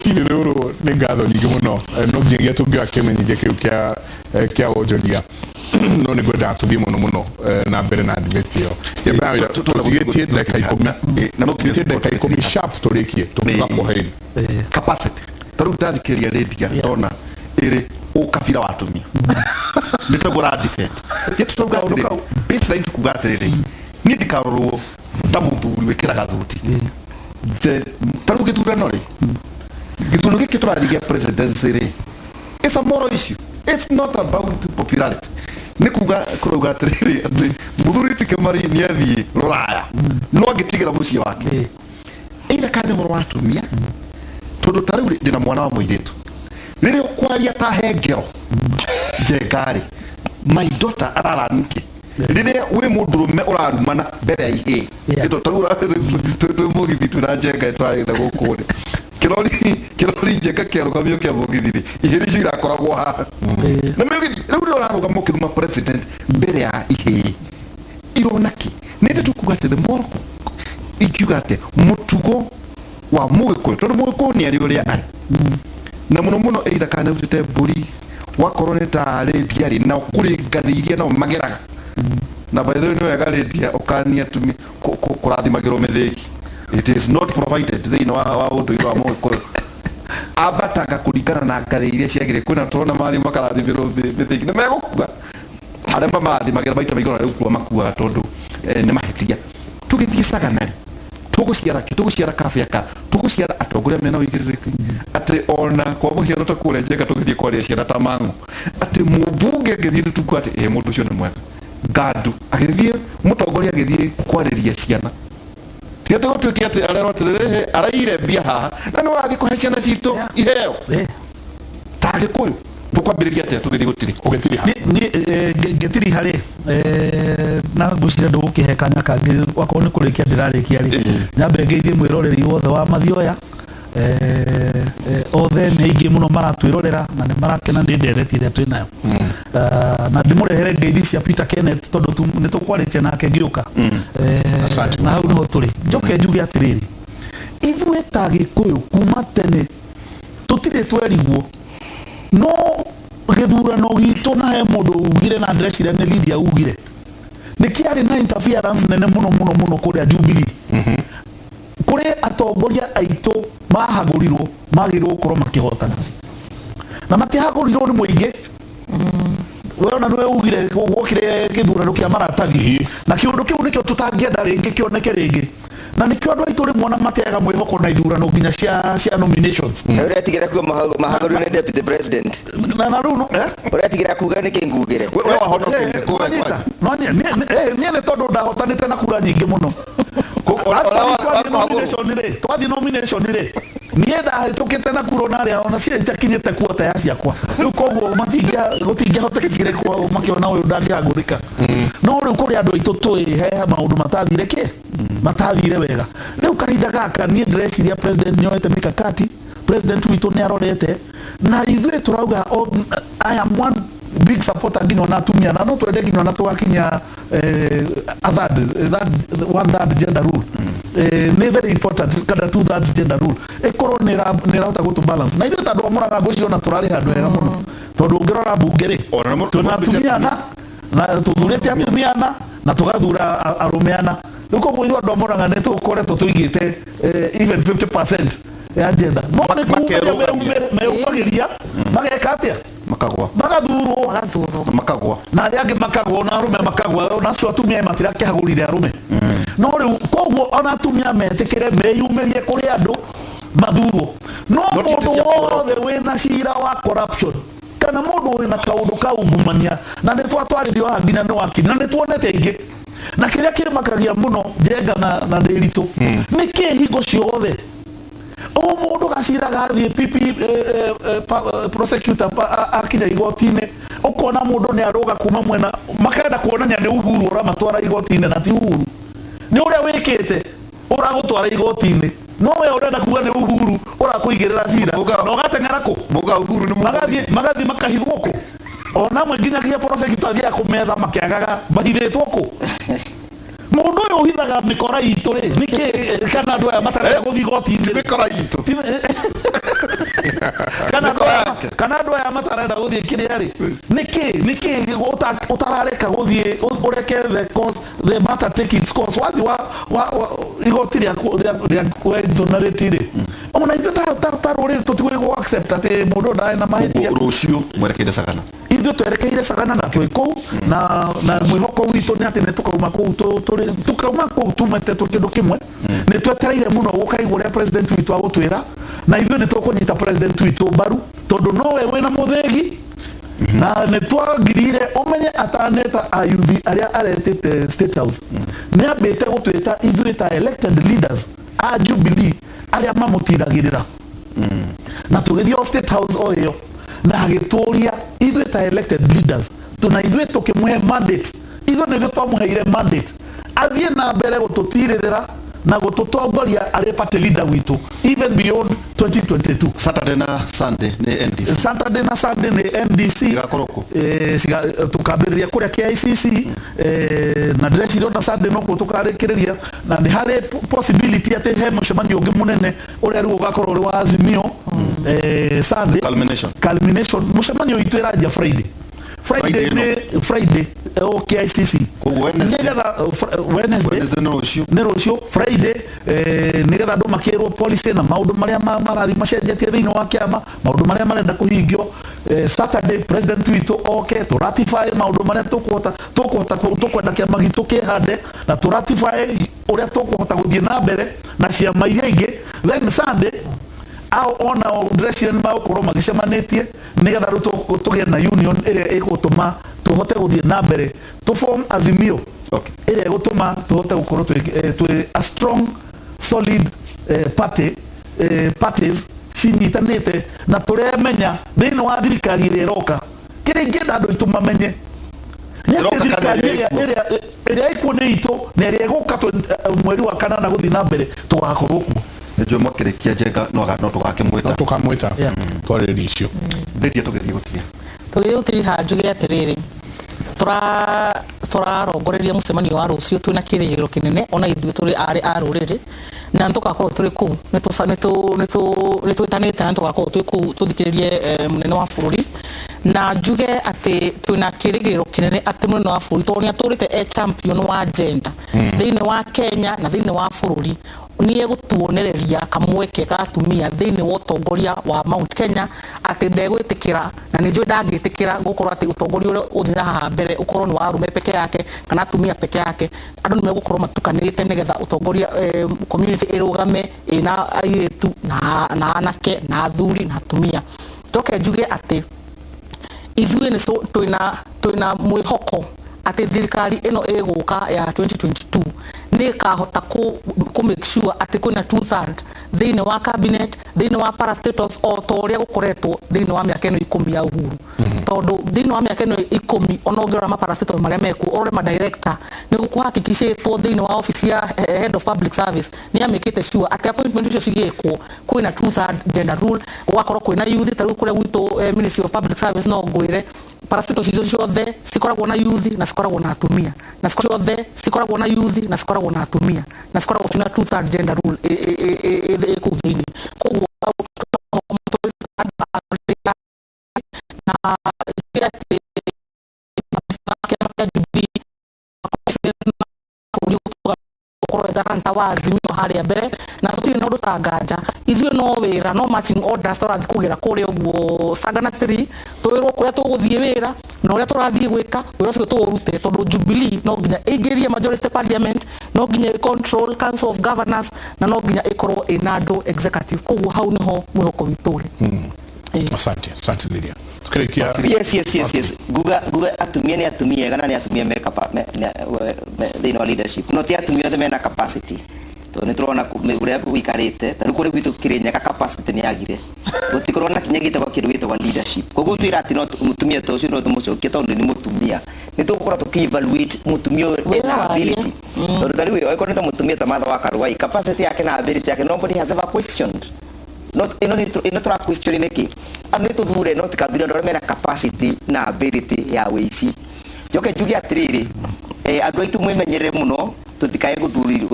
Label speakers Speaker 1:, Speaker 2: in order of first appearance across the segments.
Speaker 1: kile leo nengatho nyingi muno no nginya tungiwa kimenyithia kiu kia wonjoria no ni gwenda tuthie muno na mbere na debate yo tugitie dakika 10 na tugitie dakika 10 sharp turikie tukakoheri
Speaker 2: capacity taru tathikiria redia ndona iri ukabira watumia nitagora defend yetu tuga baseline tukugatirire ni ndikarorwo ndamuthuri wikiraga thuti je taru githurano ri githurano giki turathigia presidency ri it's a moral issue. It's not about popularity. Nikuga kuruga atiriri ati muthuri tikemari ni athie ruraya no agitigira mucie wake ira kandi horo watumia tondu tariu ndina mwana wa muiritu riri kwaria ta hengero jengari my daughter araranike riri we mundurume urarumana mbere ya ihe ito tarura tu mugithi turajenga twaira gukuri kirori njeka kiarugamio kia mugithi ihiri cio irakoragwo haha na mugithi riu uraruga mukiruma president mbere ya ihe ironaki nende tukugate the moral ikugate mutugo wa muiko tondu muiko ni ari uria ari na muno either kana utete mburi wakorone ta redia na kuri ngathiria na mageraga na by the way no yagaredia okania tumi kurathimagiro mithiki. It is not provided thĩinĩ wa ũndũire wa Mũgĩkũyũ abataga kũringana na ngathĩ iria ciagĩrĩire kwĩna tũrona mathi makarathimĩrwo mĩthĩki nĩ megũkua arĩa marathimagĩra maita maingĩ ona rĩu kua makuaga tondũ nĩ mahĩtia tũgĩthiĩ Saganari tũgũciara kabĩaka tũgũciara atongoria mena ũigĩrĩrĩki atĩ ona kwa mũhiano ta kũrĩa Njenga tũgĩthiĩ kwaria ciana ta Mang'ũ atĩ mũmbunge angĩthiĩ tukuga atĩ mũndũ ũcio nĩ mwega Gadu agĩthiĩ mũtongoria agĩthiĩ kwarĩria ciana tiato tukia ati arero tirere araire bia haha na no arathi kuhe ciana cito iheo tari kuyu tukwambiriria ati tugithi gutiri ugetiri ha ni getiri hari na gucira ndu gukihekanya kangi wako ni kurikia ndirarikia ri nyambe ngeithie mwiroreri wothe wa mathioya othe ni ingi muno maratwirorera na ni marakena ndi ndereti ria twinayo na ndimurehere ngeithi cia Peter Kenneth tondu ni tukwaritie nake ngiuka na hau no turi njoke njuge atiriri ithuĩ ta Gĩkũyũ kuma tene tutire twerigwo no gĩthurano gitu na he mũndũ ugire na ndĩreciria nĩ Lydia ugire nĩ kĩarĩ na interference nene muno kũrĩa Jubilee kuri atongoria aitũ mahagũrirwo magĩrwo gũkorwo makĩhotana na matihagũrirwo nĩ mũingĩ wona nwe ugire gukire githurano kia maratathi na kiundu kiu nikio tutangienda ringi kioneke ringi na nikio andu aitu rimwe na matega mwihoko na ithurano nginya cia nominations
Speaker 3: uria tigira kuga mahaguru ni deputy president
Speaker 2: na runo
Speaker 3: uria tigira kuga ni kingugire
Speaker 2: we wahonokire kuga no ni ne tondu ndahotanite na kura nyingi muno twathi nomination ri nienda hatukite na kura naria ona cia itakinyite kuota ya ciakwa riu koguo gutingia hotekire kwa makiona uyu ndangiagurika no riu kuri andu aitu tui he maundu matathire ki matathire wega riu kahinda gaka ni ndreciria president nyoete mikakati president witu ni arorete na ithuĩ turauga I am one big supporter nginya ona atumia na no twende nginya ona twakinya that one third gender rule ni very important kada two thirds gender rule ikorwo ni rauta go to balance na ithuĩ ta andũ amũraga ngũcio na turari handũ hega mũno tondu ngirora bunge ri tunatumiana na tuthurite atumiana na tugathura arumeana nuko mwizo andũ amũraga nĩ tũkoretwo tuigĩte even 50% ya gender no nĩ kuumerumagiria mageka atia makagwa na arĩa angĩ makagwa na arume makagwa na acio atumia matirakĩhagũrire arume no rĩu koguo ona atumia metĩkĩre meyumĩrie kũrĩ andũ mathurwo no mũndũ wothe wĩna cira wa corruption kana mũndũ wĩna kaũndũ ka ungumania na nĩ twatwarĩrio haha nginya nĩ wakiri na nĩ tuonete aingĩ na kĩrĩa kĩmakagia mũno Njenga na Ndĩritũ nĩ kĩ hingo ciothe mũndũ gacira gathiĩ pipi prosecutor akinya igoti-inĩ ukona mũndũ nĩ aroga kuma mwena makenda kuonania nĩ Uhuru ũramatwara igoti-inĩ na ti Uhuru nĩ ũrĩa wĩkĩte ũragũtwara igoti-inĩ no we ũrenda kuga nĩ Uhuru ũrakũigĩrĩra cira na ũgateng'era kũ Uhuru magathiĩ makahithwo kũ ona mwe nginyagia prosecutor gĩa kũmetha makĩagaga mahithĩtwo kũ mundu uyu uhithaga mikora itu ri niki kana andu aya mataraga guthi igoti-inĩ
Speaker 1: mikora itu
Speaker 4: Kanado ya matarenda guthie kiriari niki utarareka guthie ureke the matter take its course wathi wa igoti ria kwa exonerate ri ona ithu tarore tutigwe go accept ati mundu ndae na mahitia
Speaker 2: rucio mwerekeire Sagana
Speaker 4: ithu twerekeire Sagana na twiko na mwihoko witũ nĩ atĩ nĩ tukauma kũu tumete tũkĩndũ kĩmwe nĩ twetereire mũno gũkaigua ũrĩa president witũ agũtwĩra na ithuĩ nĩ tũkũnyita president witũ mbaru tondũ nowe wĩna mũthĩgi na nĩ twagirire ũmenye ataneta ayuthi arĩa aretĩte State House nĩ ambĩte gũtwĩta ithuĩ ta elected leaders a Jubilee arĩa mamũtiragĩrĩra na tũgĩthiĩ State House o ĩyo na agĩtũria ithuĩ ta elected leaders tuna ithuĩ tũkĩmũhe mandate ithuĩ nĩ twamũheire mandate athiĩ na mbere gũtũtirĩrĩra na gũtũtongoria arĩ party leader witũ even beyond 2022
Speaker 2: Saturday na Sunday nĩ NDC gakoroko
Speaker 4: tukambĩrĩria kũrĩa KICC na ndĩreciria na Sunday no tũkarĩkĩrĩria na nĩ harĩ possibility atĩ he mũcemanio ũngĩ mũnene ũrĩa rĩu ũgakorwo ũrĩ wa Azimio Sunday culmination mũcemanio witũ ĩranjia Friday KICC Wednesday nĩ rũciũ Friday nĩgetha andũ makĩrwo policy na maũndũ marĩa marathi macenjetie thĩinĩ wa kĩama maũndũ marĩa marenda kũhingio Saturday president witũ oke to ratify maũndũ marĩa tũkwenda kĩama gitũ kĩhande na to ratify ũrĩa tũkũhota gũthiĩ na mbere na ciama iria ingĩ then Sunday au ona dressing bao koroma gĩcemanĩtie nĩgetha tũgĩe na union ĩrĩa ĩgũtũma tũhote gũthiĩ na mbere to form Azimio ĩrĩa ĩgũtũma tũhote gũkorwo twĩ a strong solid parties cinyitanĩte na tũremenya thĩinĩ wa thirikari ĩrĩa ĩroka kĩrĩa ingĩenda andũ aitũ mamenye ĩrĩa ĩkuo nĩ itũ na ĩrĩa ĩgũka mweri wa kanana gũthiĩ na mbere tũgakorwo kuo
Speaker 2: nĩjue mwakĩrĩkia njenga no
Speaker 1: tũkamwĩta twarĩrĩ icio
Speaker 2: ndĩtie tũgĩthiĩ
Speaker 5: gũtiriha njuge atĩrĩrĩ tũrarongoreria mũcemanio wa rũciũ twĩna kĩrĩgĩrĩro kĩnene ona ithuĩ tũrĩ arĩ a rũrĩrĩ na tũgakorwo tũrĩ kũu nĩtwĩtanĩte na tũgakorwo twĩ kũu tũthikĩrĩrie mũnene wa bũrũri na njuge atĩ twĩna kĩrĩgĩrĩro kĩnene atĩ mũnene wa bũrũri tondũ nĩatũrĩte champion wa agenda thĩinĩ wa Kenya na thĩinĩ wa bũrũri nĩ egũtuonereria kamweke ga atumia thĩinĩ wa ũtongoria wa Mount Kenya atĩ ndegwĩtĩkĩra na nĩ njũĩ ndangĩtĩkĩra gũkorwo atĩ ũtongoria ũrĩa ũthira haha mbere ũkorwo nĩ wa arũme peke yake kana atumia peke yake andũ nĩ megũkorwo matukanĩte nĩgetha ũtongoria community ĩrũgame ĩna airĩtu na anake na athuri na atumia njoke njuge atĩ ithuĩ twĩna mwĩhoko atĩ thirikari ĩno ĩgũka ya 2022 nĩ kahota ku make sure atĩ kwĩna 2/3 thĩinĩ wa cabinet thĩinĩ wa parastatals o ta ũrĩa gũkoretwo thĩinĩ wa mĩaka ĩno 10 ya uhuru tondũ thĩinĩ wa mĩaka ĩno 10 ona ũngĩrora maparastatals marĩa mekuo ore madirector nĩ gũkuhakikishĩtwo thĩinĩ wa office ya head of public service nĩ amĩkĩte sure atĩ appointment icio cigĩkwo kwĩna 2/3 gender rule gũgakorwo kwĩna youth ta rĩu kũrĩa gwitũ Ministry of Public Service no ngwĩre parastatals icio ciothe cikoragwo na youth na cikoragwo na atumia na cikoragwo na youth na cikoragwo na atumia na cikoragwo cina 2/3 gender rule ĩkũu thĩinĩ koguo garanta wa Azimio harĩa mbere na tũtirĩ na ũndũ ta nganja ithuĩ no wĩra no matching orders tũrathiĩ kũgera kũrĩa ũguo Sagana 3 twĩrwo kũrĩa tũgũthiĩ wĩra na ũrĩa tũrathiĩ gwĩka wĩra ũcio tũũrute tondũ Jubilee no nginya ĩingĩrie majority parliament no nginya control council of governors na no nginya ĩkorwo ĩna andũ executive koguo hau nĩho mwĩhoko witũ
Speaker 1: asante Lydia
Speaker 3: yes guga atumia nĩ atumia kana nĩ atumia meka thĩinĩ wa leadership no ti atumia othe mena capacity to nĩ tũrona ũrĩa ũikarĩte ta rĩu kũrĩ gwitũ Kĩrĩnyaga capacity nĩ yagire gũtikorwo na kinya gĩtagwo kĩndũ gĩtagwo leadership koguo twĩra atĩ no mũtumia ta ũcio no tũmũcokie tondũ nĩ mũtumia nĩ tũgũkorwo tũkĩ-evaluate mũtumia na ability tondũ ta rĩu okorwo nĩ ta mũtumia ta Martha wa Karũa capacity yake na ability yake nobody has ever questioned ino tura question niki amne to dure no tikadure ndo mena capacity na ability ya weici joke jugi atiriri andu aitu mwimenyerere muno tutikaye guthuri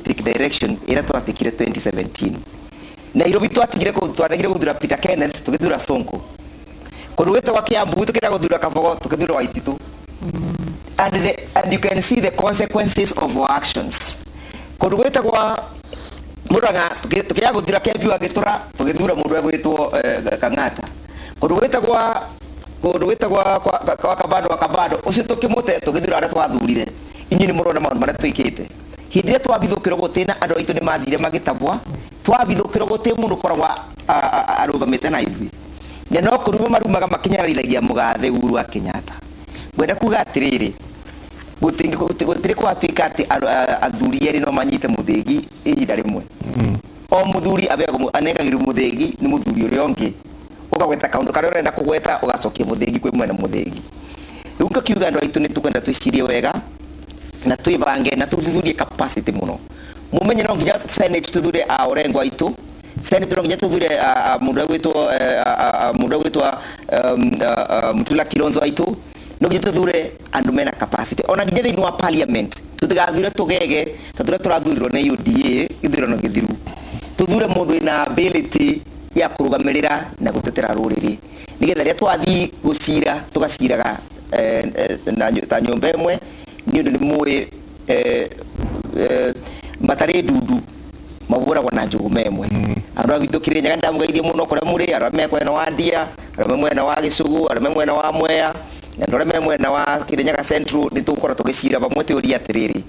Speaker 3: take direction ira twatikire 2017 Nairobi twatigire guthura Peter Kenneth tugithura Sonko kuruwete wa Kiambu tukira guthura Kabogo tukithura Waititu and you can see the consequences of our actions kuruwete kwa Muranga tukia guthura Kempi wa Gitura tugithura mundu gwitwo Kang'ata kuruwete kwa Kabado ucio tukimute tugithura ara twathurire inyi ni murona maundu maria twikite hindire twabithukira gutina andu aitu ni mathire magitabwa twabithukira guti mundu koragwa arugamite na ithui ne no kuruma marumaga makinyariragia mugathe Uhuru wa Kenyatta gwenda kuga atiriri gutire kwatuika ati athuri eri no manyite muthigi ihinda rimwe o muthuri abego anengagiru muthigi ni muthuri uri ongi ukagweta kaundu karia urenda kugweta ugacokia muthigi kwi mwena muthigi riu ngakiuga andu aitu ni tukwenda twicirie wega na tuibange na tuthuthurie capacity muno mumenye no nginya Senate tuthure orengo aitu Senate no nginya tuthure mundu gwitwa Mutula Kilonzo aitu no nginya tuthure andu mena capacity ona nginya thiini wa parliament tutigathure tugege tathure turathurirwo ni UDA ithurano githiru tuthure mundu ina ability ya kurugamirira na gutetera ruriri nigetha ria twathi gucira tugaciraga ta nyumba imwe ni undu ni muwe matare dudu mabura na njugu memwe andu agitukire nyaga ndamugeithie muno kore muri arame kwena wa Ndia arame mwena wa Gisugu arame mwena wa Mwea na arame mwena wa Kirinyaga Central ni tukora tugicira bamwe teoria atiriri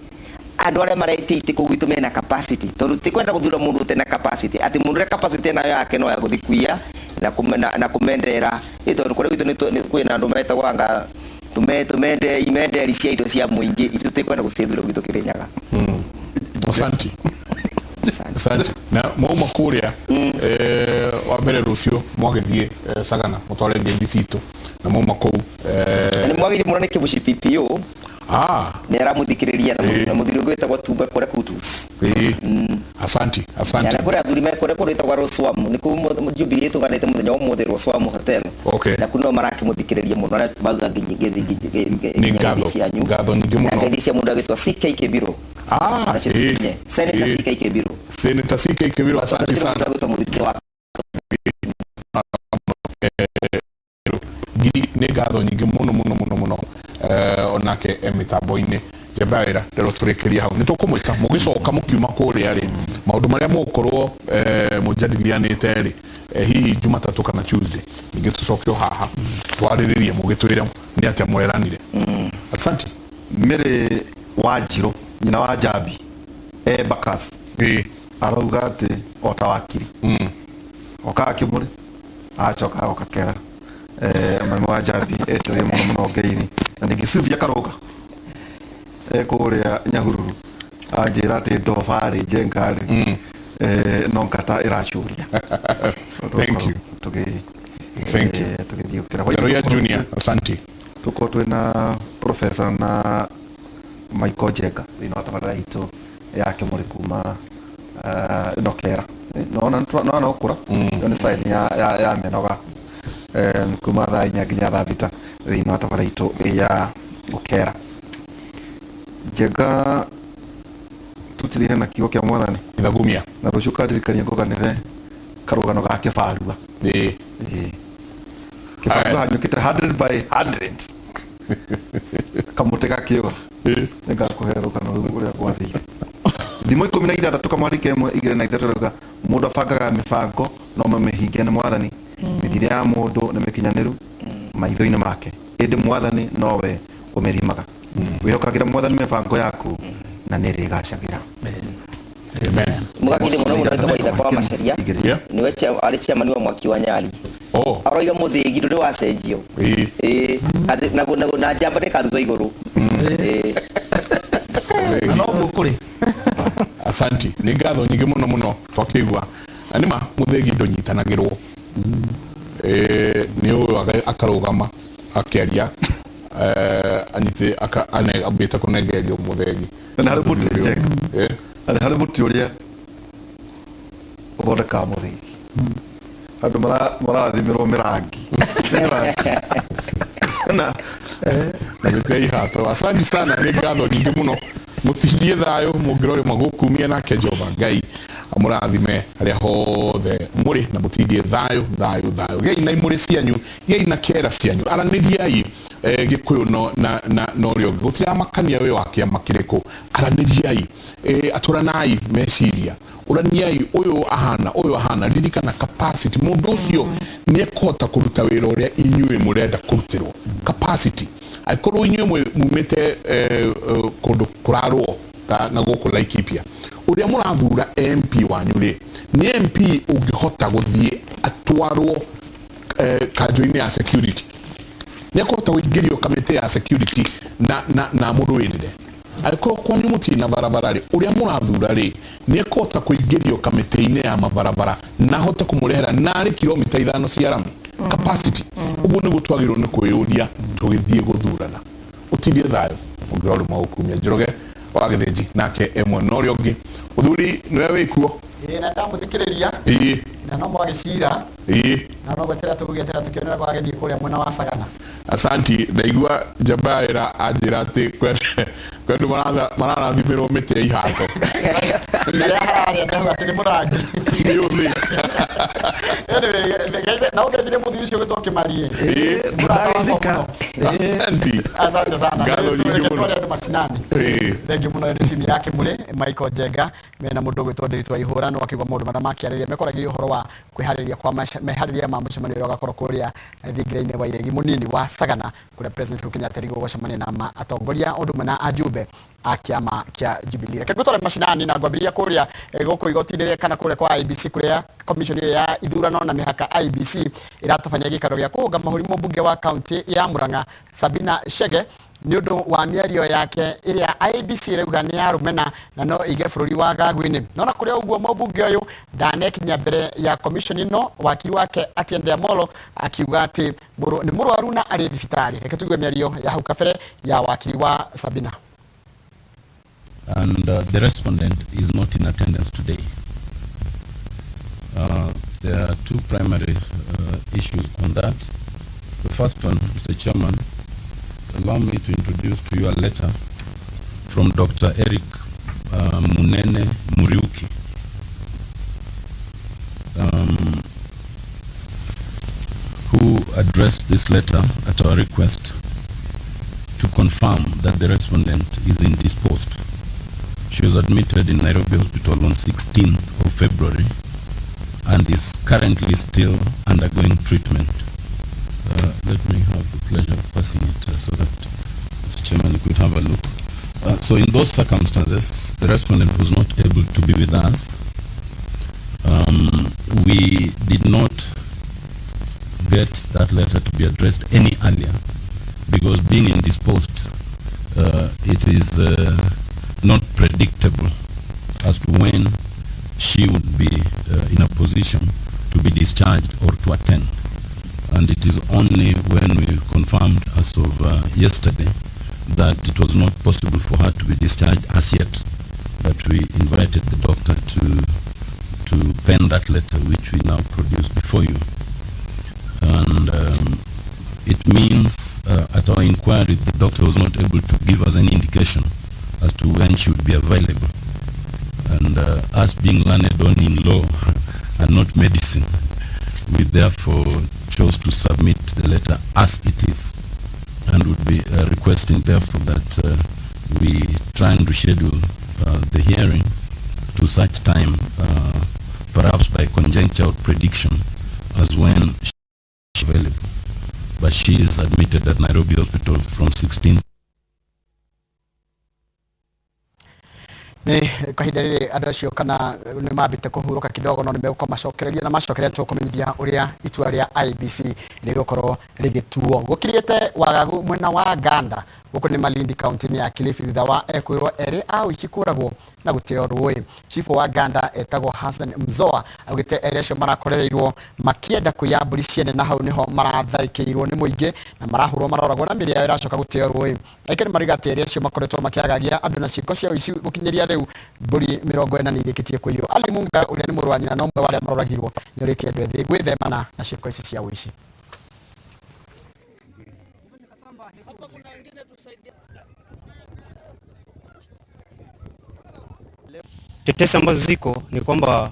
Speaker 3: andu aria maraitite kugwitu mena capacity tondu tikwenda guthura mundu tena capacity ati mundu re capacity nayo yake no ya guthikuia na kumendera ito kore gwitu ni kwina andu meta wanga tumende imende cia indo cia muingi icio tikwenda gucithura gwitu Kirinyaga
Speaker 1: Asante. Asante. Na mauma kuria wa mbere rucio mwagithie Sagana mutware ngendi citu na mauma kou
Speaker 3: ni mwagithie muno ni kibuci PPO ni aramuthikiriria na muthiri gwetagwo Tumba kore kutus
Speaker 1: asante
Speaker 3: na kore athuri me kore gwetagwo Roswamu ni ku Jubilee tuganite muthenya wa muthiri Roswamu hotel na kuno maraki muthikiriria muno na bauga
Speaker 1: ni ngatho nyingi muno
Speaker 3: ngendi cia mundu gwetagwo CK Kibiro Senator CK Kibiro
Speaker 1: Senator CK Kibiro asante sana ni ngatho nyingi muno onake mitambo-ini jebaira ndero turekeria hau nitukumwita mugicoka mukiuma kuria ri maundu maria mukorwo mujadilianite ri hihi Jumatatu kana Tuesday ningi tucokio haha twariririe mugitwire ni atia mweranire asante
Speaker 2: mere Wanjiru nyina wa Jabi Bakas arauga ati otawakiri okakimuri acoka okakera mami wa Jabi etire muno ngeini na ningicuvia karoga kuria Nyahururu anjira ati ndobari jengari no nkata iracuria
Speaker 1: thank you
Speaker 2: tugithiukira
Speaker 1: Roya Junior asante
Speaker 2: tuko twina professor na Michael Jega ino tabara itu yake muri kuma nokera no okura no side ya menoga kuma thaa inya nginya thaa thita thiini wa tabara itu ya gukera Jega tutire na kigo kia mwathani
Speaker 1: ithagumia
Speaker 2: na rucio kadirikania ngoganire karugano ga kibarua kibarua hanyukite 100 by 100 kamutega kiyo nĩngakũherũka no rĩu ũrĩa gwathire thimo 16 kamwarike ĩmwe 2 mũndũ abangaga mĩbango no mamĩhinge nĩ mwathani mĩthire ya mũndũ nĩ mĩkinyanĩru maitho-inĩ make ĩndĩ mwathani nowe ũmĩthimaga wĩhokagĩra mwathani mĩbango yaku na nĩ ĩrĩgacagĩra
Speaker 3: mugagithie muno muno twaitha kwa Macharia niwe arĩ chairman wa mwaki wa Nyali aroiga muthigi nduri wa cenjio na njamba nĩ karutwo igũrũ
Speaker 4: no mukuri
Speaker 1: asante ni ngatho nyingi muno twakigwa anima muthigi ndunyitanagirwo ni uyu akarugama akiaria anyite abita kunengerio muthigi
Speaker 2: na harĩ mũtĩ njega harĩ mũtĩ ũrĩa ũthondekaga mũthigi andu marathimirwo mirangi
Speaker 1: na gĩtei hato asante sana ni ngatho nyingi muno mutirie thayo mungirore magukumia nake Jehova Ngai amurathime aria hothe muri na mutindie thayo gei na imuri cianyu gei na kera cianyu araniriai gikuyu no rio gutira makania we wake makireko araniriai aturanai meciria uraniai uyu ahana ririkana capacity mundu ucio ni ekota kuruta wira uria inyue murenda kurutirwo capacity aikorwo inyue mumite kundu kurarwo na guku Laikipia uria murathura MP wanyu ri ni MP ungihota guthie atwarwo kanjo-ini ya security ni ekota guingirio kamite ya security na mundu wirire ariko kwanyu mutina barabara ri uria murathura ri ni ekota kuingirio kamite-ini ya mabarabara na hota kumurehera nari kilomita 5 cia rami capacity uguo ni gutwagirwo ni kwiyuria tugithie guthurana utindie thayo ungirori maukumia Njoroge wa Githinji nake emwe norio ngi uthuri niwe wikuo
Speaker 6: na ndamuthikiriria na no mwagicira na no gwetera tukionera kwa gethi kuria mwena wa Sagana.
Speaker 1: Asanti ndaigua Jabaira ajira ati kwendu marathimirwo miti ya ihato
Speaker 6: ya harare ndaga tiri murangi
Speaker 1: niuthi
Speaker 6: na ugethire muthiri ucio gitoke marie asante sana
Speaker 1: ngalo nyingi muno
Speaker 6: ndio masinani thengi muno ni timu yake mule Michael Jenga mena mundu gwitwo Ndiritwa Ihura no akigwa mundu makiariria mekoragiria uhoro wa kwihariria kwa mehariria ma mucemanio agakorwo kuria thingiraine wa iregi munini wa Sagana kuria President Uhuru Kenyatta rigo gocemania na atongoria undu na ajumbe a kiama kia Jubilee reke gutwara macinani na ngwambiria kuria guku igotindire kana kuria kwa IBC kuria commission ya ithurano na mihaka IBC iratafanya gikaro gya kuunga mahuri mbunge wa county ya Murang'a Sabina Chege ni undu wa miario yake iria IBC rauga ni ya rumena na no ige bururi wa Gagwini nona kuria uguo mbunge uyu ndanekinya mbere ya commission ino wakiri wake Atiende Amolo akiuga ati ni murwaru na ari thibitari reke tugue miario ya hau kabere ya wakiri wa Sabina.
Speaker 7: And the respondent is not in attendance today. There are two primary issues on that. The first one, Mr. Chairman, allow me to introduce to you a letter from Dr. Eric Munene Muriuki. Who addressed this letter at our request to confirm that the respondent is indisposed. She was admitted in Nairobi Hospital on 16th of February and is currently still undergoing treatment. Let me have the pleasure of passing it so that Mr. Chairman could have a look. So in those circumstances, the respondent was not able to be with us. We did not get that letter to be addressed any earlier because being indisposed, it is not predictable as to when she would be in a position to be discharged or to attend. And it is only when we confirmed as of yesterday that it was not possible for her to be discharged as yet that we invited the doctor to pen that letter which we now produce before you. And it means at our inquiry the doctor was not able to give us any indication as to when she would be available. And us being learned only in law and not medicine, we therefore chose to submit the letter as it is and would be requesting therefore that we try and reschedule the hearing to such time, perhaps by conjecture or prediction, as when she is available. But she is admitted at Nairobi Hospital from 16th.
Speaker 6: ni kahinda riri andu acio kana ni mambite kuhuruka kidogo no nimeuka macokereria na macokereria tukumenyithia uria itua ria IBC ni gukorwo rigituo gukirite wagagu mwena wa Ganda guko ni Malindi county ni ya Kilifi thutha wa ekwirwo eri au ichikuragwo na guteo rui chifu wa Ganda etagwo Hassan Mzoa augite eri acio marakorereirwo makienda kuyamburi ciene na hau niho maratharikirwo ni muingi na marahurwo maroragwo na miri yao iracoka guteo rui aikari marigate eri acio makoretwo makiagagia andu na ciiko cia uici gukinyeria riu mburi 40 ni irikitie kuiyo Ali Munga uria ni muru wa nyina no mwe wale maroragirwo ni uritie andu ethi gwithemana na ciiko ici cia uici.
Speaker 8: tetesi ambazo ziko ni kwamba